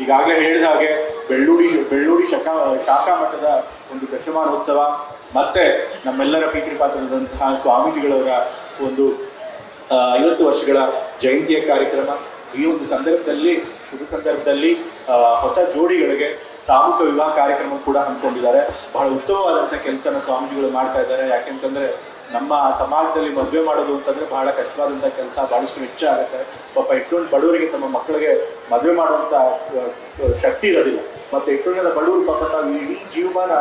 ಈಗಾಗಲೇ ಹೇಳಿದ ಹಾಗೆ ಬೆಳ್ಳೂಡಿ ಶಾಖಾ ಮಠದ ಒಂದು ದಶಮಾನೋತ್ಸವ ಮತ್ತೆ ನಮ್ಮೆಲ್ಲರ ಪ್ರೀತಿಪಾತ್ರರಾದಂತಹ ಸ್ವಾಮೀಜಿಗಳವರ ಒಂದು 50 ವರ್ಷಗಳ ಜಯಂತಿಯ ಕಾರ್ಯಕ್ರಮ. ಈ ಒಂದು ಸಂದರ್ಭದಲ್ಲಿ ಶುಭ ಸಂದರ್ಭದಲ್ಲಿ ಹೊಸ ಜೋಡಿಗಳಿಗೆ ಸಾಮೂಹಿಕ ವಿವಾಹ ಕಾರ್ಯಕ್ರಮ ಕೂಡ ಹಮ್ಮಿಕೊಂಡಿದ್ದಾರೆ. ಬಹಳ ಉತ್ತಮವಾದಂತಹ ಕೆಲಸನ ಸ್ವಾಮೀಜಿಗಳು ಮಾಡ್ತಾ ಇದ್ದಾರೆ. ಯಾಕೆಂತಂದ್ರೆ ನಮ್ಮ ಸಮಾಜದಲ್ಲಿ ಮದುವೆ ಮಾಡೋದು ಅಂತಂದ್ರೆ ಬಹಳ ಕಷ್ಟವಾದಂತಹ ಕೆಲಸ, ಬಹಳಷ್ಟು ವೆಚ್ಚ ಆಗುತ್ತೆ. ಪಾಪ ಎಷ್ಟೊಂದು ಬಡವರಿಗೆ ತಮ್ಮ ಮಕ್ಕಳಿಗೆ ಮದುವೆ ಮಾಡುವಂತ ಶಕ್ತಿ ಇರೋದಿಲ್ಲ. ಮತ್ತೆ ಎಷ್ಟೊಂದು ಜನ ಬಡವರು ಪಾಪ ತಾವು ಇಡೀ ಜೀವಮಾನ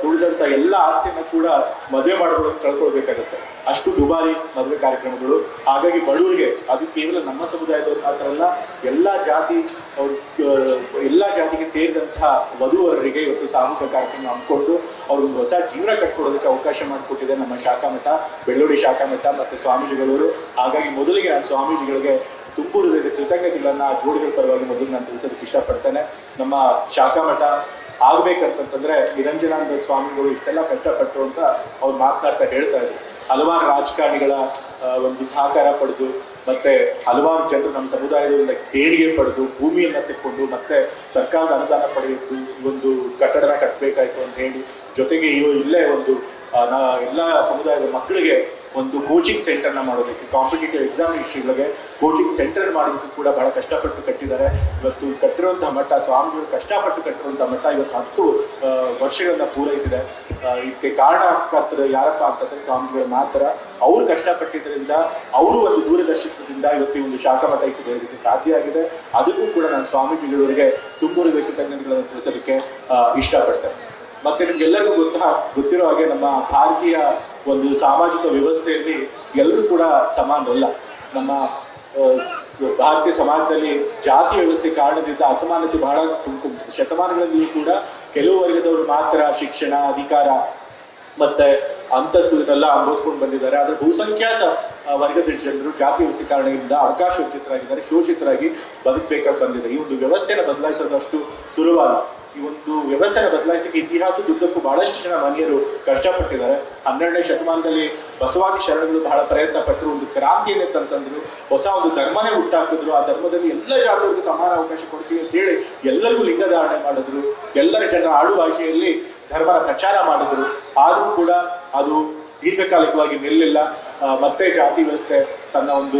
ದುಡಿದಂತ ಎಲ್ಲ ಆಸ್ತಿಯನ್ನ ಕೂಡ ಮದುವೆ ಮಾಡೋದಕ್ಕೆ ಕಳ್ಕೊಳ್ಬೇಕಾಗುತ್ತೆ. ಅಷ್ಟು ದುಬಾರಿ ಮದುವೆ ಕಾರ್ಯಕ್ರಮಗಳು. ಹಾಗಾಗಿ ಬಡವರಿಗೆ, ಅದು ಕೇವಲ ನಮ್ಮ ಸಮುದಾಯದವ್ರು ಮಾತ್ರ ಅಲ್ಲ, ಎಲ್ಲಾ ಜಾತಿಗೆ ಸೇರಿದಂತಹ ವಧುವರರಿಗೆ ಇವತ್ತು ಸಾಮೂಹಿಕ ಕಾರ್ಯಕ್ರಮ ಹಮ್ಮಿಕೊಂಡು ಅವ್ರಿಗೆ ಹೊಸ ಜೀವನ ಕಟ್ಕೊಡೋದಕ್ಕೆ ಅವಕಾಶ ಮಾಡಿಕೊಟ್ಟಿದೆ ನಮ್ಮ ಶಾಖಾ ಮಠ, ಬೆಳ್ಳೂಡಿ ಶಾಖಾ ಮಠ ಮತ್ತೆ ಸ್ವಾಮೀಜಿಗಳವರು. ಹಾಗಾಗಿ ಮೊದಲಿಗೆ ನಾನು ಸ್ವಾಮೀಜಿಗಳಿಗೆ ತುಂಬು ಹೃದಯದ ಕೃತಜ್ಞತೆಗಳನ್ನ ಜೋಡಿಗಳ ಪರವಾಗಿ ಮೊದಲು ನಾನು ತಿಳಿಸೋದಕ್ಕೆ ಇಷ್ಟಪಡ್ತೇನೆ. ನಮ್ಮ ಶಾಖಾ ಮಠ ಆಗ್ಬೇಕಂತಂದ್ರೆ ನಿರಂಜನಾನಂದ ಸ್ವಾಮಿಗಳು ಇಷ್ಟೆಲ್ಲ ಕಷ್ಟಪಟ್ಟು ಅಂತ ಅವ್ರು ಮಾತನಾಡ್ತಾ ಹೇಳ್ತಾ ಇದ್ರು. ಹಲವಾರು ರಾಜಕಾರಣಿಗಳ ಒಂದು ಸಹಕಾರ ಪಡೆದು ಮತ್ತೆ ಹಲವಾರು ಜನರು ನಮ್ಮ ಸಮುದಾಯದಿಂದ ದೇಣಿಗೆ ಪಡೆದು ಭೂಮಿಯನ್ನ ತೆಕ್ಕೊಂಡು ಮತ್ತೆ ಸರ್ಕಾರದ ಅನುದಾನ ಪಡೆಯಿತು ಒಂದು ಕಟ್ಟಡನ ಕಟ್ಟಬೇಕಾಯ್ತು ಅಂತ ಹೇಳಿ, ಜೊತೆಗೆ ಇಲ್ಲೇ ಒಂದು ಎಲ್ಲ ಸಮುದಾಯದ ಮಕ್ಕಳಿಗೆ ಒಂದು ಕೋಚಿಂಗ್ ಸೆಂಟರ್ನ ಮಾಡೋದಕ್ಕೆ, ಕಾಂಪಿಟೇಟಿವ್ ಎಕ್ಸಾಮಿನೇಷನ್ಗಳಿಗೆ ಕೋಚಿಂಗ್ ಸೆಂಟರ್ ಮಾಡೋದಕ್ಕೆ ಕೂಡ ಬಹಳ ಕಷ್ಟಪಟ್ಟು ಕಟ್ಟಿದ್ದಾರೆ. ಇವತ್ತು ಕಟ್ಟಿರುವಂತಹ ಮಠ, ಸ್ವಾಮಿಗಳು ಕಷ್ಟಪಟ್ಟು ಕಟ್ಟಿರುವಂತಹ ಮಠ ಇವತ್ತು 10 ವರ್ಷಗಳನ್ನ ಪೂರೈಸಿದೆ. ಇದಕ್ಕೆ ಕಾರಣಕರ್ತರು ಯಾರಪ್ಪ ಅಂತಂದ್ರೆ ಸ್ವಾಮಿಗಳು ಮಾತ್ರ. ಅವರು ಕಷ್ಟಪಟ್ಟಿದ್ದರಿಂದ, ಅವರು ಒಂದು ದೂರದರ್ಶಕದಿಂದ ಇವತ್ತು ಈ ಒಂದು ಶಾಖಾ ಮಠ ಇಟ್ಟಿರೋದಕ್ಕೆ ಸಾಧ್ಯ ಆಗಿದೆ. ಅದಕ್ಕೂ ಕೂಡ ನಾನು ಸ್ವಾಮೀಜಿಗಳವರಿಗೆ ತುಂಬುವುದಕ್ಕೆ ಕೃತಜ್ಞತೆಗಳನ್ನು ತಿಳಿಸಲಿಕ್ಕೆ ಇಷ್ಟಪಡ್ತೇನೆ. ಮತ್ತೆ ನಿಮ್ಗೆಲ್ಲರಿಗೂ ಗೊತ್ತಿರೋ ಹಾಗೆ ನಮ್ಮ ಭಾರತೀಯ ಒಂದು ಸಾಮಾಜಿಕ ವ್ಯವಸ್ಥೆಯಲ್ಲಿ ಎಲ್ಲರೂ ಕೂಡ ಸಮಾನರಲ್ಲ. ನಮ್ಮ ಭಾರತೀಯ ಸಮಾಜದಲ್ಲಿ ಜಾತಿ ವ್ಯವಸ್ಥೆ ಕಾರಣದಿಂದ ಅಸಮಾನತೆ ಬಹಳ ಶತಮಾನಗಳಲ್ಲಿ ಕೂಡ ಕೆಲವು ವರ್ಗದವರು ಮಾತ್ರ ಶಿಕ್ಷಣ, ಅಧಿಕಾರ ಮತ್ತೆ ಅಂತಸ್ತು ಇದನ್ನೆಲ್ಲ ಅನುಭವಿಸ್ಕೊಂಡು ಬಂದಿದ್ದಾರೆ. ಆದ್ರೆ ಬಹುಸಂಖ್ಯಾತ ವರ್ಗದ ಜನರು ಜಾತಿ ವ್ಯವಸ್ಥೆ ಕಾರಣದಿಂದ ಅವಕಾಶ ವಂಚಿತರಾಗಿದ್ದಾರೆ, ಶೋಷಿತರಾಗಿ ಬದುಕಬೇಕಾಗಿ ಬಂದಿದೆ. ಈ ಒಂದು ವ್ಯವಸ್ಥೆನ ಬದಲಾಯಿಸೋದು ಅಷ್ಟು ಸುಲಭವಲ್ಲ. ಈ ಒಂದು ವ್ಯವಸ್ಥೆನ ಬದಲಾಯಿಸಕ್ಕೆ ಇತಿಹಾಸದುದ್ದಕ್ಕೂ ಬಹಳಷ್ಟು ಜನ ಮಹನೀಯರು ಕಷ್ಟಪಟ್ಟಿದ್ದಾರೆ. 12ನೇ ಶತಮಾನದಲ್ಲಿ ಬಸವಾದಿ ಶರಣಗಳು ಬಹಳ ಪ್ರಯತ್ನ ಪಟ್ಟರು, ಒಂದು ಕ್ರಾಂತಿಯನ್ನೇ ತಂತಂದ್ರು, ಹೊಸ ಒಂದು ಧರ್ಮನೇ ಹುಟ್ಟಾಕಿದ್ರು. ಆ ಧರ್ಮದಲ್ಲಿ ಎಲ್ಲ ಜಾತಿಗಳಿಗೂ ಸಮಾನ ಅವಕಾಶ ಕೊಡ್ತೀವಿ ಅಂತ ಹೇಳಿ ಎಲ್ಲರಿಗೂ ಲಿಂಗಧಾರಣೆ ಮಾಡಿದ್ರು, ಎಲ್ಲರ ಜನರ ಆಡು ಭಾಷೆಯಲ್ಲಿ ಧರ್ಮನ ಪ್ರಚಾರ ಮಾಡಿದ್ರು. ಆದ್ರೂ ಕೂಡ ಅದು ದೀರ್ಘಕಾಲಿಕವಾಗಿ ನಿಲ್ಲಿಲ್ಲ. ಮತ್ತೆ ಜಾತಿ ವ್ಯವಸ್ಥೆ ತನ್ನ ಒಂದು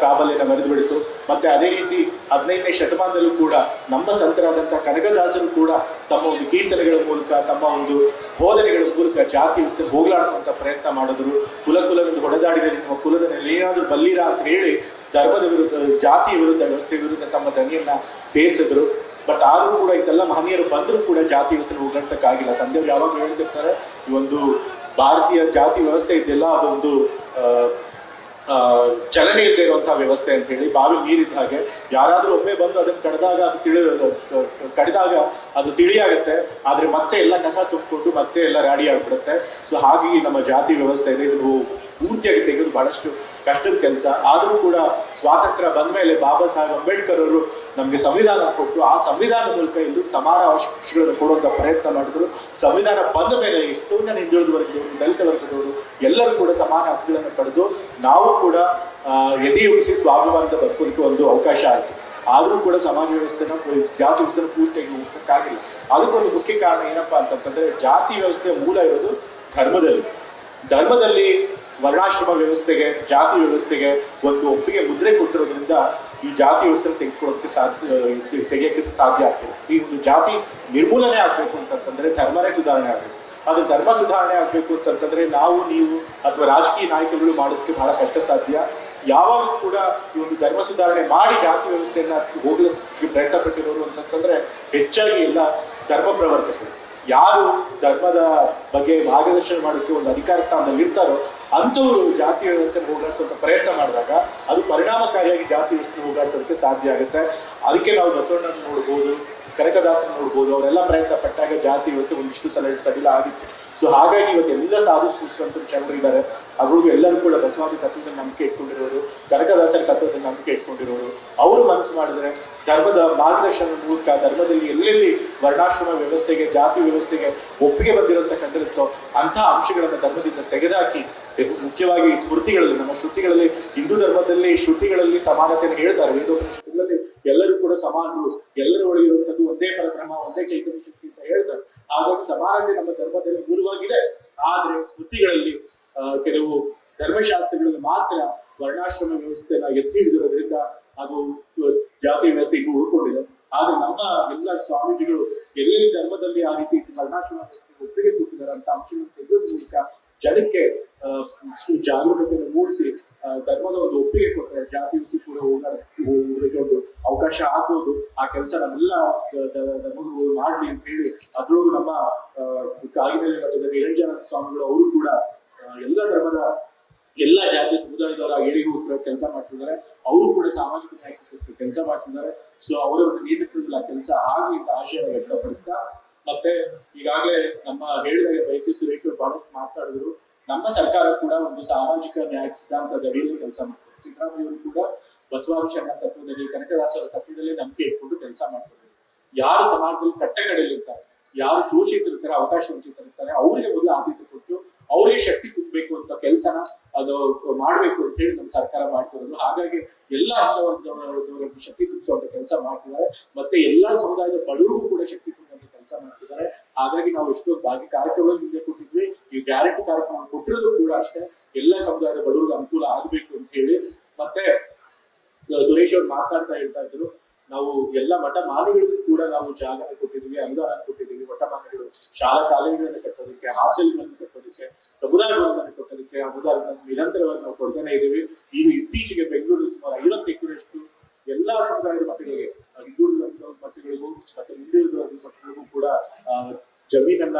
ಪ್ರಾಬಲ್ಯನ ಮೆರೆದು ಬಿಡಿತು. ಮತ್ತೆ ಅದೇ ರೀತಿ 15ನೇ ಶತಮಾನದಲ್ಲೂ ಕೂಡ ನಮ್ಮ ಸಂತರಾದಂತಹ ಕನಕದಾಸರು ಕೂಡ ತಮ್ಮ ಒಂದು ಕೀರ್ತನೆಗಳ ಮೂಲಕ, ತಮ್ಮ ಒಂದು ಬೋಧನೆಗಳ ಮೂಲಕ ಜಾತಿ ವ್ಯವಸ್ಥೆ ಹೋಗಲಾಡಿಸುವಂತ ಪ್ರಯತ್ನ ಮಾಡಿದ್ರು. ಕುಲವೆಂದು ಹೊಡೆದಾಡಿದರೆ ನಿಮ್ಮ ಕುಲದ ಏನಾದ್ರೂ ಬಲ್ಲಿರ ಅಂತ ಹೇಳಿ ಧರ್ಮದ ವಿರುದ್ಧ, ಜಾತಿಯ ವಿರುದ್ಧ, ವ್ಯವಸ್ಥೆ ವಿರುದ್ಧ ತಮ್ಮ ಧ್ವನಿಯನ್ನ ಸೇರಿಸಿದ್ರು. ಬಟ್ ಆದ್ರೂ ಕೂಡ ಇದೆಲ್ಲ ಮಹನೀಯರು ಬಂದರೂ ಕೂಡ ಜಾತಿ ವ್ಯವಸ್ಥೆ ಹೋಗಲಾಡ್ಸಕ್ಕಾಗಿಲ್ಲ. ತಂದೆಯವರು ಯಾವಾಗ ಹೇಳ್ತಿರ್ತಾರೆ, ಈ ಒಂದು ಭಾರತೀಯ ಜಾತಿ ವ್ಯವಸ್ಥೆ ಇದೆಯಲ್ಲ ಅದೊಂದು ಚಲನೆ ಇಲ್ಲದೆ ಇರುವಂತಹ ವ್ಯವಸ್ಥೆ ಅಂತ ಹೇಳಿ. ಬಾವಿ ನೀರಿದ್ದ ಹಾಗೆ, ಯಾರಾದ್ರೂ ಒಮ್ಮೆ ಬಂದು ಅದನ್ನು ಕಡಿದಾಗ ಅದು ತಿಳಿಯಾಗುತ್ತೆ, ಆದ್ರೆ ಮತ್ತೆ ಎಲ್ಲ ಕಸ ತುಂಬಿಕೊಂಡು ಮತ್ತೆ ಎಲ್ಲ ರಾಡಿ ಆಗ್ಬಿಡುತ್ತೆ. ಸೊ ಹಾಗಾಗಿ ನಮ್ಮ ಜಾತಿ ವ್ಯವಸ್ಥೆ ಇದೆ, ಇದು ಪೂರ್ತಿಯಾಗಿ ತೆಗೆದು ಬಹಳಷ್ಟು ಕಷ್ಟದ ಕೆಲಸ. ಆದರೂ ಕೂಡ ಸ್ವಾತಂತ್ರ್ಯ ಬಂದ ಮೇಲೆ ಬಾಬಾ ಸಾಹೇಬ್ ಅಂಬೇಡ್ಕರ್ ಅವರು ನಮ್ಗೆ ಸಂವಿಧಾನ ಕೊಟ್ಟು, ಆ ಸಂವಿಧಾನ ಮೂಲಕ ಎಲ್ಲರೂ ಸಮಾನ ಅವಕಾಶಗಳನ್ನು ಕೊಡುವಂತ ಪ್ರಯತ್ನ ಮಾಡಿದ್ರು. ಸಂವಿಧಾನ ಬಂದ ಮೇಲೆ ಎಷ್ಟೋ ಜನ ಹಿಂದುಳಿದ ವರ್ಗದವರು, ದಲಿತ ವರ್ಗದವರು ಎಲ್ಲರೂ ಕೂಡ ಸಮಾನ ಹಕ್ಕುಗಳನ್ನು ಪಡೆದು ನಾವು ಕೂಡ ಎದೆಯುಳಿಸಿ ಸ್ವಾಭಿಮಾನದ ಬದುಕೋದಕ್ಕೆ ಒಂದು ಅವಕಾಶ ಆಯಿತು. ಆದ್ರೂ ಕೂಡ ಸಮಾಜ ವ್ಯವಸ್ಥೆನ, ಜಾತಿ ವ್ಯವಸ್ಥೆನ ಪೂರ್ತಿಯಾಗಿ ಹೋಗಕ್ಕಾಗಿಲ್ಲ. ಅದಕ್ಕೊಂದು ಮುಖ್ಯ ಕಾರಣ ಏನಪ್ಪಾ ಅಂತಂತಂದ್ರೆ, ಜಾತಿ ವ್ಯವಸ್ಥೆಯ ಮೂಲ ಇರೋದು ಧರ್ಮದಲ್ಲಿ ವರ್ಣಾಶ್ರಮ ವ್ಯವಸ್ಥೆಗೆ, ಜಾತಿ ವ್ಯವಸ್ಥೆಗೆ ಒಂದು ಒಪ್ಪಿಗೆ ಮುದ್ರೆ ಕೊಟ್ಟಿರೋದ್ರಿಂದ ಈ ಜಾತಿ ವ್ಯವಸ್ಥೆ ತೆಗೆಯಕ್ಕೆ ಸಾಧ್ಯ ಆಗ್ತದೆ. ಈ ಒಂದು ಜಾತಿ ನಿರ್ಮೂಲನೆ ಆಗ್ಬೇಕು ಅಂತಂತಂದ್ರೆ ಧರ್ಮನೇ ಸುಧಾರಣೆ ಆಗ್ಬೇಕು. ಆದ್ರೆ ಧರ್ಮ ಸುಧಾರಣೆ ಆಗ್ಬೇಕು ಅಂತಂತಂದ್ರೆ ನಾವು, ನೀವು ಅಥವಾ ರಾಜಕೀಯ ನಾಯಕರುಗಳು ಮಾಡೋದಕ್ಕೆ ಬಹಳ ಕಷ್ಟ ಸಾಧ್ಯ. ಯಾವಾಗ ಕೂಡ ಈ ಒಂದು ಧರ್ಮ ಸುಧಾರಣೆ ಮಾಡಿ ಜಾತಿ ವ್ಯವಸ್ಥೆಯನ್ನ ಹೋಗಲಿಕ್ಕೆ ಪ್ರಯತ್ನ ಪಟ್ಟಿರೋರು ಅಂತಂತಂದ್ರೆ ಹೆಚ್ಚಾಗಿ ಎಲ್ಲ ಧರ್ಮ ಪ್ರವರ್ತಕರು. ಯಾರು ಧರ್ಮದ ಬಗ್ಗೆ ಮಾರ್ಗದರ್ಶನ ಮಾಡೋಕ್ಕೆ ಒಂದು ಅಧಿಕಾರ ಸ್ಥಾನದಲ್ಲಿ ಇರ್ತಾರೋ ಅಂಥವ್ರು ಜಾತಿ ವ್ಯವಸ್ಥೆ ಹೋಗಲಾಡಿಸುವಂತ ಪ್ರಯತ್ನ ಮಾಡಿದಾಗ ಅದು ಪರಿಣಾಮಕಾರಿಯಾಗಿ ಜಾತಿ ವ್ಯವಸ್ಥೆ ಹೋಗಲಾಡಿಸೋದಕ್ಕೆ ಸಾಧ್ಯ ಆಗುತ್ತೆ. ಅದಕ್ಕೆ ನಾವು ಬಸವಣ್ಣನ ನೋಡ್ಬೋದು, ಕನಕದಾಸನ ನೋಡ್ಬೋದು, ಅವರೆಲ್ಲ ಪ್ರಯತ್ನ ಪಟ್ಟಾಗ ಜಾತಿ ವ್ಯವಸ್ಥೆ ಒಂದಿಷ್ಟು ಸಡಿಲ ಆಗಿತ್ತು. ಸೊ ಹಾಗಾಗಿ ಇವತ್ತು ಎಲ್ಲ ಸಾಧು ಸುಸಂತರು ಜನರಿದ್ದಾರೆ. ಅವ್ರಿಗೂ ಎಲ್ಲರೂ ಕೂಡ ಬಸವಾದಿ ತತ್ವದ ನಂಬಿಕೆ ಇಟ್ಕೊಂಡಿರೋರು, ಕನಕದಾಸರ ತತ್ವದ ನಂಬಿಕೆ ಇಟ್ಕೊಂಡಿರೋರು. ಅವರು ಮನಸ್ಸು ಮಾಡಿದ್ರೆ ಧರ್ಮದ ಮಾರ್ಗದರ್ಶನದ ಮೂಲಕ ಧರ್ಮದಲ್ಲಿ ಎಲ್ಲೆಲ್ಲಿ ವರ್ಣಾಶ್ರಮ ವ್ಯವಸ್ಥೆಗೆ, ಜಾತಿ ವ್ಯವಸ್ಥೆಗೆ ಒಪ್ಪಿಗೆ ಬಂದಿರತಕ್ಕಂಥದ್ದು ಅಂತಹ ಅಂಶಗಳನ್ನ ಧರ್ಮದಿಂದ ತೆಗೆದುಹಾಕಿ, ಮುಖ್ಯವಾಗಿ ಸ್ಮೃತಿಗಳಲ್ಲಿ, ನಮ್ಮ ಶ್ರುತಿಗಳಲ್ಲಿ, ಹಿಂದೂ ಧರ್ಮದಲ್ಲಿ ಶ್ರುತಿಗಳಲ್ಲಿ ಸಮಾನತೆಯನ್ನು ಹೇಳ್ತಾರೆ. ವೇದೋಪನಿಷತ್ತುಗಳಲ್ಲಿ ಎಲ್ಲರೂ ಕೂಡ ಸಮಾನರು, ಎಲ್ಲರ ಒಳಗಿರುವ ಅದೇ ಚೈತನ್ಯ ಶಕ್ತಿ ಅಂತ ಹೇಳ್ತಾರೆ. ಹಾಗಾಗಿ ಸಮಾನತೆ ನಮ್ಮ ಧರ್ಮದಲ್ಲಿ ಮೂಲವಾಗಿದೆ. ಆದ್ರೆ ಸ್ಮೃತಿಗಳಲ್ಲಿ ಕೆಲವು ಧರ್ಮಶಾಸ್ತ್ರಗಳಲ್ಲಿ ಮಾತ್ರ ವರ್ಣಾಶ್ರಮ ವ್ಯವಸ್ಥೆನ ಎತ್ತಿ ಹಿಡಿದಿರೋದ್ರಿಂದ ಅದು ಜಾತಿ ವ್ಯವಸ್ಥೆ ಇನ್ನೂ ಉಳ್ಕೊಂಡಿದೆ. ಆದ್ರೆ ನಮ್ಮ ಎಲ್ಲ ಸ್ವಾಮೀಜಿಗಳು ಎಲ್ಲೆಲ್ಲಿ ಧರ್ಮದಲ್ಲಿ ಆ ರೀತಿ ವರ್ಣಾಶ್ರಮ ವ್ಯವಸ್ಥೆ ಒಪ್ಪಿಗೆ ಕೊಟ್ಟಿದ್ದಾರೆ ಅಂತ ಅಂಶವನ್ನು ತೆಗೆಯೋದ್ರ ಮೂಲಕ ಜನಕ್ಕೆ ಜಾಗರೂಕತೆಯನ್ನು ಮೂಡಿಸಿ ಧರ್ಮದ ಒಂದು ಒಪ್ಪಿಗೆ ಕೊಟ್ಟರೆ ಜಾತಿ ವ್ಯವಸ್ಥೆ ಕೂಡ ಹೋಗೋದಕ್ಕೆ ಒಂದು ಅವಕಾಶ ಆಗ್ಬೋದು. ಆ ಕೆಲಸ ನಮ್ಮೆಲ್ಲ ಧರ್ಮಗಳು ಮಾಡ್ಲಿ ಅಂತ ಹೇಳಿ ಅದ್ರೊಳಗೂ ನಮ್ಮ ಕಾಗಿನೆಲೆ ಮಠದ ನಿರಂಜನ ಸ್ವಾಮಿಗಳು ಅವರು ಕೂಡ ಎಲ್ಲ ಧರ್ಮದ ಎಲ್ಲ ಜಾತಿ ಸಮುದಾಯದವರ ಏಳಿಗೋಸ್ಕರ ಕೆಲಸ ಮಾಡ್ತಿದ್ದಾರೆ. ಅವರು ಕೂಡ ಸಾಮಾಜಿಕ ನ್ಯಾಯಕ್ಕೋಸ್ಕರ ಕೆಲಸ ಮಾಡ್ತಿದ್ದಾರೆ. ಸೊ ಅವರ ಒಂದು ನೇತೃತ್ವದಲ್ಲಿ ಆ ಕೆಲಸ ಆಗಲಿ ಅಂತ ಆಶಯ ವ್ಯಕ್ತಪಡಿಸ್ತಾ, ಮತ್ತೆ ಈಗಾಗಲೇ ನಮ್ಮ ಹೇಳಿದಾಗ ಬೈಕಿ ಸುರೇಶ್ ಬಹಳಷ್ಟು ಮಾತಾಡಿದ್ರು. ನಮ್ಮ ಸರ್ಕಾರ ಕೂಡ ಒಂದು ಸಾಮಾಜಿಕ ನ್ಯಾಯ ಸಿದ್ಧಾಂತದ ಅಡಿಯಲ್ಲಿ ಕೆಲಸ ಮಾಡ್ತಾರೆ. ಸಿದ್ದರಾಮಯ್ಯವರು ಕೂಡ ಬಸವಾಂಶನ ತತ್ವದಲ್ಲಿ, ಕನಕದಾಸರ ತತ್ವದಲ್ಲಿ ನಂಬಿಕೆ ಇಟ್ಕೊಂಡು ಕೆಲಸ ಮಾಡ್ತಾರೆ. ಯಾರು ಸಮಾಜದಲ್ಲಿ ಕಟ್ಟಕಡೆಯಲ್ಲಿರ್ತಾರೆ, ಯಾರು ಶೋಷಿತರಿರ್ತಾರೆ, ಅವಕಾಶ ವಂಚಿತರಿರ್ತಾರೆ, ಅವರಿಗೆ ಮೊದಲು ಆದ್ಯತೆ ಕೊಟ್ಟು ಅವರಿಗೆ ಶಕ್ತಿ ತುಂಬಬೇಕು ಅಂತ ಕೆಲಸನ ಅದು ಮಾಡ್ಬೇಕು ಅಂತ ಹೇಳಿ ನಮ್ಮ ಸರ್ಕಾರ ಮಾಡ್ತಿರೋದು. ಹಾಗಾಗಿ ಎಲ್ಲಾ ಹಂತವರ್ಗದವರಿಗೆ ಶಕ್ತಿ ತುಂಬಿಸುವಂತ ಕೆಲಸ ಮಾಡ್ತಿದ್ದಾರೆ. ಮತ್ತೆ ಎಲ್ಲಾ ಸಮುದಾಯದ ಬಡವರಿಗೂ ಕೂಡ ಶಕ್ತಿ ತುಂಬುವಂತ ಕೆಲಸ ಮಾಡ್ತಿದ್ದಾರೆ. ಹಾಗಾಗಿ ನಾವು ಎಷ್ಟೋ ಬಾಕಿ ಕಾರ್ಯಕ್ರಮಗಳು ಮುಂದೆ ಕೊಟ್ಟಿದ್ವಿ. ಈ ಗ್ಯಾರಂಟಿ ಕಾರ್ಯಕ್ರಮ ಕೊಟ್ಟಿರೋದು ಕೂಡ ಅಷ್ಟೇ ಎಲ್ಲ ಸಮುದಾಯದ ಬಡವರಿಗೆ ಅನುಕೂಲ ಆಗ್ಬೇಕು ಅಂತ ಹೇಳಿ. ಮತ್ತೆ ಸುರೇಶ್ ಅವ್ರು ಮಾತಾಡ್ತಾ ಹೇಳ್ತಾ ಇದ್ರು, ನಾವು ಎಲ್ಲ ಮಠ ಮಾನಗಳಿಗೂ ಕೂಡ ನಾವು ಜಾಗ ಕೊಟ್ಟಿದ್ದೀವಿ, ಅನುದಾನ ಕೊಟ್ಟಿದ್ದೀವಿ. ಮಠ ಮಾನಗಳು ಶಾಲಾ ಕಾಲೇಜುಗಳನ್ನು ಕಟ್ಟೋದಕ್ಕೆ, ಹಾಸ್ಟೆಲ್ಗಳನ್ನು ಕಟ್ಟೋದಕ್ಕೆ, ಸಮುದಾಯ ಭವನಗಳನ್ನು ಕಟ್ಟೋದಕ್ಕೆ ಅನುದಾನವನ್ನು ನಿರಂತರವಾಗಿ ನಾವು ಕೊಡ್ತಾನೆ ಇದ್ದೀವಿ. ಈಗ ಇತ್ತೀಚೆಗೆ ಬೆಂಗಳೂರಲ್ಲಿ ಸುಮಾರು 50 ಎಕರೆಯಷ್ಟು ಎಲ್ಲಾ ಸಮುದಾಯದ ಮಕ್ಕಳಿಗೆ, ಹಿಂದುಳಿದ ಮಕ್ಕಳಿಗೂ ಮತ್ತೆ ಹಿಂದುಳಿದ ಮಕ್ಕಳಿಗೂ ಕೂಡ ಜಮೀನನ್ನ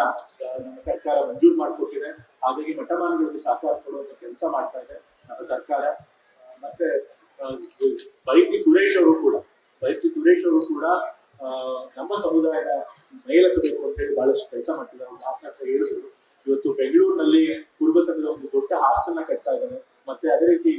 ನಮ್ಮ ಸರ್ಕಾರ ಮಂಜೂರು ಮಾಡಿಕೊಟ್ಟಿದೆ. ಹಾಗಾಗಿ ಮಠ ಮಾನಗಳಿಗೆ ಸಹಕಾರ ಕೊಡುವಂತ ಕೆಲಸ ಮಾಡ್ತಾ ಇದೆ ನಮ್ಮ ಸರ್ಕಾರ. ಮತ್ತೆ ಬೈಕಿ ಸುರೇಶ್ ಅವರು ಕೂಡ ನಮ್ಮ ಸಮುದಾಯದ ಮೇಲೆತ್ತಬೇಕು ಅಂತ ಹೇಳಿ ಬಹಳಷ್ಟು ಕೆಲಸ ಮಾಡ್ತಿದ್ದಾರೆ. ಮಾತನಾಡ್ತಾ ಹೇಳಿದ್ರು, ಇವತ್ತು ಬೆಂಗಳೂರಿನಲ್ಲಿ ಕುರುಬ ಸಂಘದ ಒಂದು ದೊಡ್ಡ ಹಾಸ್ಟೆಲ್ ನ ಕಟ್ತಾ ಇದ್ದಾರೆ. ಮತ್ತೆ ಅದೇ ರೀತಿ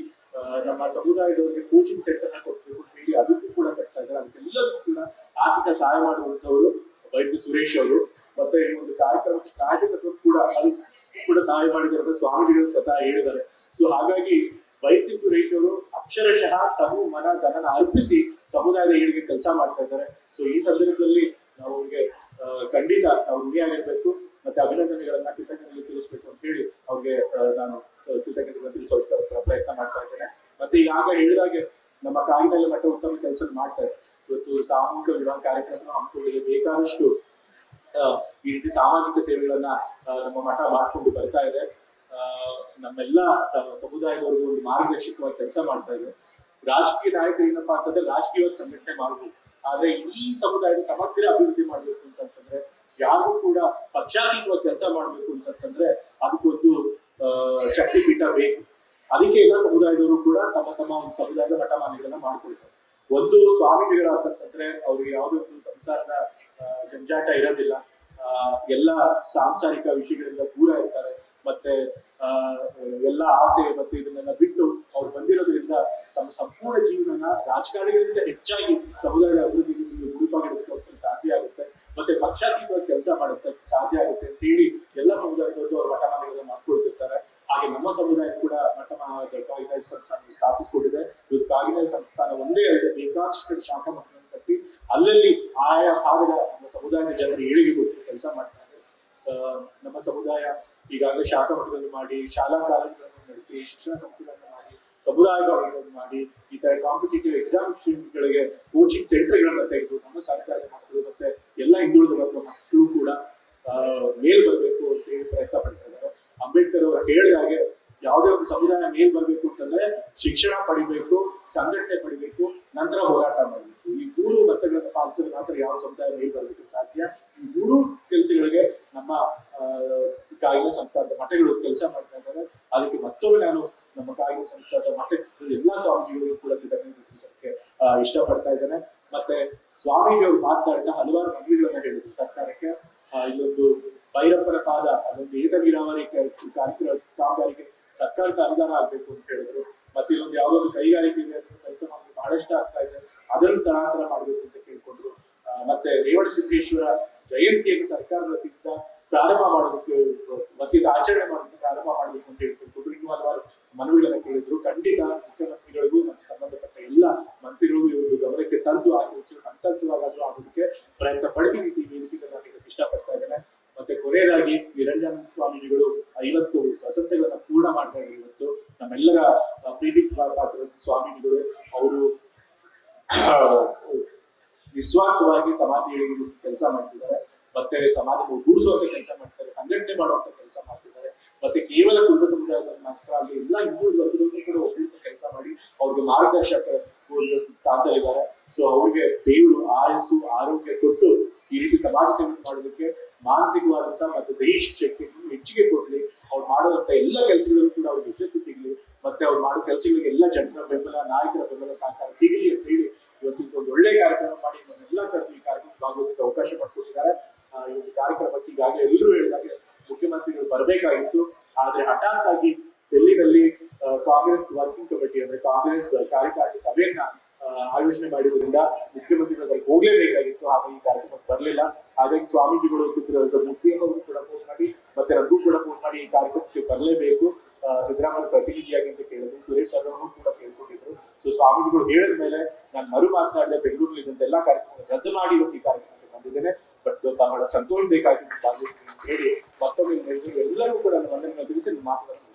ನಮ್ಮ ಸಮುದಾಯದವರಿಗೆ ಕೋಚಿಂಗ್ ಸೆಂಟರ್ ನ ಕೊಡ್ಬೇಕು ಅಂತ ಹೇಳಿ ಅದಕ್ಕೂ ಕೂಡ ಕಟ್ತಾ ಇದ್ದಾರೆ. ಅದಕ್ಕೆಲ್ಲದಕ್ಕೂ ಕೂಡ ಆರ್ಥಿಕ ಸಹಾಯ ಮಾಡುವಂತವರು ಬೈಕಿ ಸುರೇಶ್ ಅವರು. ಮತ್ತೆ ಈ ಒಂದು ಕಾರ್ಯಕ್ರಮಕ್ಕೆ ರಾಜಕತ್ವ ಕೂಡ ಅದಕ್ಕೂ ಕೂಡ ಸಹಾಯ ಮಾಡಿದ್ದಾರೆ ಸ್ವಾಮೀಜಿಗಳು ಸ್ವತಃ ಹೇಳಿದ್ದಾರೆ. ಸೊ ಹಾಗಾಗಿ ಬೈಕಿ ಸುರೇಶ್ ಅವರು ಅಕ್ಷರಶಃ ತಮ್ಮ ಮನ ಧನನ ಅರ್ಪಿಸಿ ಸಮುದಾಯದ ಏಳಿಗೆ ಕೆಲಸ ಮಾಡ್ತಾ ಇದ್ದಾರೆ. ಸೊ ಈ ಸಂದರ್ಭದಲ್ಲಿ ನಾವು ಅವ್ರಿಗೆ ಖಂಡಿತ ನಾವು ಋಣಿಯಾಗಿರ್ಬೇಕು. ಮತ್ತೆ ಅಭಿನಂದನೆಗಳನ್ನ ಕೃತಜ್ಞತೆ ತಿಳಿಸ್ಬೇಕು ಅಂತ ಹೇಳಿ ಅವ್ರಿಗೆ ನಾನು ಕೃತಜ್ಞತೆ ತಿಳಿಸೋಷ್ಟು ಪ್ರಯತ್ನ ಮಾಡ್ತಾ ಇದ್ದೇನೆ. ಮತ್ತೆ ಈಗ ಹೇಳಿದಾಗೆ ನಮ್ಮ ಕಾಗಿನೆಲೆ ಮಠ ಉತ್ತಮ ಕೆಲಸ ಮಾಡ್ತಾ ಇದೆ. ಇವತ್ತು ಸಾಮೂಹಿಕ ವಿವಾಹ ಕಾರ್ಯಕ್ರಮ ಹಮ್ಮಿಕೊಂಡಿದೆ. ಬೇಕಾದಷ್ಟು ಈ ರೀತಿ ಸಾಮಾಜಿಕ ಸೇವೆಗಳನ್ನ ನಮ್ಮ ಮಠ ಮಾಡ್ಕೊಂಡು ಬರ್ತಾ ಇದೆ. ನಮ್ಮೆಲ್ಲ ಸಮುದಾಯದವರೆಗೂ ಒಂದು ಮಾರ್ಗದರ್ಶಕವಾಗಿ ಕೆಲಸ ಮಾಡ್ತಾ ಇದೆ. ರಾಜಕೀಯ ನಾಯಕರು ಏನಪ್ಪಾ ಅಂತಂದ್ರೆ ರಾಜಕೀಯವಾಗಿ ಸಂಘಟನೆ ಮಾಡಬಹುದು, ಆದ್ರೆ ಈ ಸಮುದಾಯದ ಸಮಗ್ರ ಅಭಿವೃದ್ಧಿ ಮಾಡ್ಬೇಕು ಅಂತಂದ್ರೆ ಯಾರು ಕೂಡ ಪಕ್ಷಾತೀತವಾಗಿ ಕೆಲಸ ಮಾಡ್ಬೇಕು ಅಂತಂದ್ರೆ ಅದಕ್ಕೊಂದು ಶಕ್ತಿ ಪೀಠ ಬೇಕು. ಅದಕ್ಕೆ ಎಲ್ಲ ಸಮುದಾಯದವರು ಕೂಡ ತಮ್ಮ ಒಂದು ಸಮುದಾಯದ ಮಠ ಮಾನ್ಯಗಳನ್ನ ಮಾಡ್ಕೊಳ್ತಾರೆ. ಒಂದು ಸ್ವಾಮೀಜಿಗಳ ಅಂತಂದ್ರೆ ಅವ್ರಿಗೆ ಯಾವುದೇ ಒಂದು ಸಂಸಾರದ ಜಂಜಾಟ ಇರೋದಿಲ್ಲ. ಎಲ್ಲ ಸಾಂಸಾರಿಕ ವಿಷಯಗಳಿಂದ ದೂರ ಇರ್ತಾರೆ. ಮತ್ತೆ ಎಲ್ಲ ಆಸೆ ಮತ್ತೆ ಇದನ್ನೆಲ್ಲ ಬಿಟ್ಟು ಅವ್ರು ಬಂದಿರೋದ್ರಿಂದ ತಮ್ಮ ಸಂಪೂರ್ಣ ಜೀವನನ ರಾಜಕಾರಣಿಗಳಿಂದ ಹೆಚ್ಚಾಗಿ ಸಮುದಾಯದ ಅಭಿವೃದ್ಧಿಗೆ ಮುಡಿಪಾಗಿಡೋದಕ್ಕೆ ಸಾಧ್ಯ ಆಗುತ್ತೆ. ಮತ್ತೆ ಪಕ್ಷಾತೀತವಾಗಿ ಕೆಲಸ ಮಾಡುತ್ತೆ ಸಾಧ್ಯ ಆಗುತ್ತೆ ಅಂತ ಹೇಳಿ ಎಲ್ಲ ಸಮುದಾಯದವರು ಅವ್ರ ಮಠ ಮಾನ್ಯಗಳನ್ನ ಮಾಡ್ಕೊಳ್ತಿರ್ತಾರೆ. ಹಾಗೆ ನಮ್ಮ ಸಮುದಾಯ ಕೂಡ ಮಠ ಕಾಗಿನೆಲೆ ಸಂಸ್ಥಾನ ಸ್ಥಾಪಿಸಿಕೊಂಡಿದೆ. ಇವತ್ತು ಕಾಗಿನೆಲೆ ಸಂಸ್ಥಾನ ಒಂದೇ ಅಲ್ಲದೆ ಬೇಕಾದಷ್ಟು ಶಾಖಾ ಮಠಗಳನ್ನು ಕಟ್ಟಿ ಅಲ್ಲಲ್ಲಿ ಆಯಾ ಭಾಗದ ನಮ್ಮ ಸಮುದಾಯದ ಜನರ ಏಳಿಗೆಗೋಸ್ಕರ ಕೆಲಸ ಮಾಡ್ತಾ ಇದೆ. ನಮ್ಮ ಸಮುದಾಯ ಈಗಾಗಲೇ ಶಾಖಾ ಮಠಗಳನ್ನು ಮಾಡಿ, ಶಾಲಾ ಕಾಲೇಜುಗಳನ್ನು ನಡೆಸಿ, ಶಿಕ್ಷಣ ಸಂಸ್ಥೆಗಳನ್ನು ಮಾಡಿ, ಸಮುದಾಯಗಳನ್ನು ಮಾಡಿ, ಈ ತರ ಕಾಂಪಿಟೇಟಿವ್ ಎಕ್ಸಾಮಿನೇಷನ್ಗಳಿಗೆ ಕೋಚಿಂಗ್ ಸೆಂಟರ್ಗಳನ್ನ ತೆಗೆದು ನಮ್ಮ ಸರ್ಕಾರದ ಮಕ್ಕಳು ಮತ್ತೆ ಎಲ್ಲ ಹಿಂದುಳಿದ ವರ್ಗದ ಮಕ್ಕಳು ಕೂಡ ಮೇಲ್ ಬರಬೇಕು ಅಂತ ಹೇಳಿ ಪ್ರಯತ್ನ ಪಡ್ತಾ ಇದ್ದಾರೆ. ಅಂಬೇಡ್ಕರ್ ಅವರು ಹೇಳಿದಾಗೆ ಯಾವುದೇ ಒಂದು ಸಮುದಾಯ ಮೇಲ್ ಬರಬೇಕು ಅಂತಂದ್ರೆ ಶಿಕ್ಷಣ ಪಡಿಬೇಕು, ಸಂಘಟನೆ ಪಡಿಬೇಕು, ನಂತರ ಹೋರಾಟ ಮಾಡಬೇಕು. ಈ 3 ಮತಗಳನ್ನು ಪಾಲಿಸಿದ್ರೆ ಮಾತ್ರ ಯಾವ ಸಮುದಾಯ ಮೇಲ್ ಬರಲಿಕ್ಕೆ ಸಾಧ್ಯ. ಈ 3 ಕೆಲಸಗಳಿಗೆ ನಮ್ಮ ಕಾಗಿನೆಲೆ ಸಂಸ್ಥಾನದ ಮಠಗಳು ಕೆಲಸ ಮಾಡ್ತಾ ಇದ್ದಾರೆ. ಅದಕ್ಕೆ ಮತ್ತೊಮ್ಮೆ ನಾನು ನಮ್ಮ ಕಾಗಿನೆಲೆ ಸಂಸ್ಥಾನದ ಮಠದ ಎಲ್ಲಾ ಸ್ವಾಮೀಜಿಗಳಿಗೂ ಕೂಡ ಕೃತಜ್ಞತೆ ತಿಳಿಸೋಕೆ ಇಷ್ಟಪಡ್ತಾ ಇದ್ದೇನೆ. ಮತ್ತೆ ಸ್ವಾಮೀಜಿಯವರು ಮಾತನಾಡಿದ ಹಲವಾರು ಮನವಿಗಳನ್ನ ಹೇಳಿದ್ರು ಸರ್ಕಾರಕ್ಕೆ. ಇಲ್ಲೊಂದು ಭೈರಪ್ಪನ ಪಾದ ಅದೊಂದು ಏತ ನೀರಾವರಿ ಕಾಮಗಾರಿಗೆ ಸರ್ಕಾರದ ಅನುದಾನ ಆಗ್ಬೇಕು ಅಂತ ಹೇಳಿದ್ರು. ಮತ್ತೆ ಇಲ್ಲೊಂದು ಯಾವುದೊಂದು ಕೈಗಾರಿಕೆ ಇದೆ, ಕೆಲಸ ಮಾಡೋದು ಬಹಳಷ್ಟು ಆಗ್ತಾ ಇದೆ, ಅದನ್ನು ಸ್ಥಳಾಂತರ ಮಾಡ್ಬೇಕು ಅಂತ ಕೇಳ್ಕೊಂಡ್ರು. ಮತ್ತೆ ರೇವಣಸಿದ್ದೇಶ್ವರ ಜಯಂತಿಯನ್ನು ಸರ್ಕಾರದ ವತಿಯಿಂದ ಪ್ರಾರಂಭ ಮಾಡೋದಕ್ಕೆ ವತಿಯಿಂದ ಆಚರಣೆ ಮಾಡೋದಕ್ಕೆ ಪ್ರಾರಂಭ ಮಾಡಬೇಕು ಅಂತ ಹೇಳ್ಕೊಂಡು ಇನ್ನೂ ಹಲವಾರು ಮನವಿಗಳನ್ನ ಕೇಳಿದ್ರು. ಖಂಡಿತ ಮುಖ್ಯಮಂತ್ರಿಗಳಿಗೂ ಮತ್ತೆ ಸಂಬಂಧಪಟ್ಟ ಎಲ್ಲ ಮಂತ್ರಿಗಳಿಗೂ ಇವರು ಗಮನಕ್ಕೆ ತಂದು ಆ ಕೆಲಸ ಹಂತವಾಗಾದ್ರೂ ಆಗೋದಕ್ಕೆ ಪ್ರಯತ್ನ ಪಡ್ತೀನಿ. ಕೊನೆಯದಾಗಿ ನಿರಂಜನಾನಂದ ಸ್ವಾಮೀಜಿಗಳು 50 ವಸಂತಗಳನ್ನ ಪೂರ್ಣ ಮಾಡ್ತಾರೆ ಇವತ್ತು. ನಮ್ಮೆಲ್ಲರ ಪ್ರೀತಿ ಪಾತ್ರ ಸ್ವಾಮೀಜಿಗಳು ಅವರು ನಿಸ್ವಾರ್ಥವಾಗಿ ಸಮಾಧಿಗಳಿಗೆ ಕೆಲಸ ಮಾಡ್ತಿದ್ದಾರೆ, ಮತ್ತೆ ಸಮಾಜ ಒಗ್ಗೂಡಿಸುವಂತ ಕೆಲಸ ಮಾಡ್ತಾರೆ, ಸಂಘಟನೆ ಮಾಡುವಂತ ಕೆಲಸ ಮಾಡ್ತಿದ್ದಾರೆ, ಮತ್ತೆ ಕೇವಲ ಕುರುಬ ಸಮುದಾಯದ ಮಾತ್ರ ಅಲ್ಲಿ ಎಲ್ಲ ಹಿಂದೂ ವರ್ಗದಲ್ಲೂ ಕೂಡ ಒಗ್ಗೂಡಿಸೋ ಕೆಲಸ ಮಾಡಿ ಅವ್ರಿಗೆ ಮಾರ್ಗದರ್ಶಕ ಸ್ಥಾನದಲ್ಲಿದ್ದಾರೆ. ಸೊ ಅವ್ರಿಗೆ ದೇವರು ಆಯಸ್ಸು ಆರೋಗ್ಯ ಕೊಟ್ಟು ಈ ರೀತಿ ಸಮಾಜ ಸೇವೆ ಮಾಡೋದಕ್ಕೆ ಮಾನಸಿಕವಾದಂತ ಮತ್ತು ದೈಹಿಕ ಶಕ್ತಿಯನ್ನು ಹೆಚ್ಚಿಗೆ ಕೊಡ್ಲಿ. ಅವ್ರು ಮಾಡುವಂತ ಎಲ್ಲ ಕೆಲಸಗಳಿಗೂ ಕೂಡ ಅವ್ರಿಗೆ ಯಶಸ್ಸು ಸಿಗ್ಲಿ, ಮತ್ತೆ ಅವ್ರು ಮಾಡೋ ಕೆಲಸಗಳಿಗೆ ಎಲ್ಲ ಜನರ ಬೆಂಬಲ, ನಾಯಕರ ಬೆಂಬಲ, ಸಹಕಾರ ಸಿಗಲಿ ಅಂತ ಹೇಳಿ ಇವತ್ತು ಒಂದು ಒಳ್ಳೆ ಕಾರ್ಯಕ್ರಮ ಮಾಡಿ ನಮ್ಮೆಲ್ಲ ಕರೆದು ಈ ಕಾರ್ಯಕ್ರಮ ಭಾಗವಹಿಸಕ್ಕೆ ಅವಕಾಶ ಮಾಡಿಕೊಟ್ಟಿದ್ದಾರೆ. ಈ ಒಂದು ಕಾರ್ಯಕ್ರಮಕ್ಕೆ ಈಗಾಗಲೇ ಎಲ್ಲರೂ ಹೇಳಿದಾಗೆ ಮುಖ್ಯಮಂತ್ರಿಗಳು ಬರಬೇಕಾಗಿತ್ತು, ಆದ್ರೆ ಹಠಾತ್ ಆಗಿ ಡೆಲ್ಲಿನಲ್ಲಿ ಕಾಂಗ್ರೆಸ್ ವರ್ಕಿಂಗ್ ಕಮಿಟಿ ಅಂದ್ರೆ ಕಾಂಗ್ರೆಸ್ ಕಾರ್ಯಕಾರಿಣಿ ಸಭೆಯನ್ನ ಆಯೋಜನೆ ಮಾಡಿದ್ರಿಂದ ಮುಖ್ಯಮಂತ್ರಿಗಳು ಹೋಗ್ಲೇಬೇಕಾಗಿತ್ತು. ಹಾಗಾಗಿ ಈ ಕಾರ್ಯಕ್ರಮಕ್ಕೆ ಬರಲಿಲ್ಲ. ಹಾಗಾಗಿ ಸ್ವಾಮೀಜಿಗಳು ಸಿಎಂ ಅವರು ಕೂಡ ಫೋನ್ ಮಾಡಿ ಮತ್ತೆ ನನಗೂ ಕೂಡ ಫೋನ್ ಮಾಡಿ ಈ ಕಾರ್ಯಕ್ರಮಕ್ಕೆ ಬರಲೇಬೇಕು, ಸಿದ್ದರಾಮಯ್ಯ ಪ್ರತಿನಿಧಿಯಾಗಿ ಅಂತ ಕೇಳಿದ್ರು. ಸುರೇಶ್ ಅವರನ್ನು ಕೂಡ ಕೇಳ್ಕೊಂಡಿದ್ರು. ಸೊ ಸ್ವಾಮೀಜಿಗಳು ಹೇಳಿದ ಮೇಲೆ ನಾನು ಮರು ಮಾತನಾಡಿದೆ, ಬೆಂಗಳೂರಲ್ಲಿ ಇದ್ದಂತೆಲ್ಲಾ ಕಾರ್ಯಕ್ರಮ ರದ್ದು ಮಾಡಿ ಇವತ್ತು ಈ ಕಾರ್ಯಕ್ರಮಕ್ಕೆ ಬಂದಿದ್ದೇನೆ. ಬಟ್ ಬಹಳ ಸಂತೋಷ ಬೇಕಾಗಿತ್ತು ಭಾಗವಹಿಸಿ ಅಂತ ಹೇಳಿ ಮತ್ತೊಮ್ಮೆ ಎಲ್ಲರೂ ಕೂಡ ನನ್ನ ವಂದನೆಗಳನ್ನು ತಿಳಿಸಿ ಮಾತುಗಳನ್ನು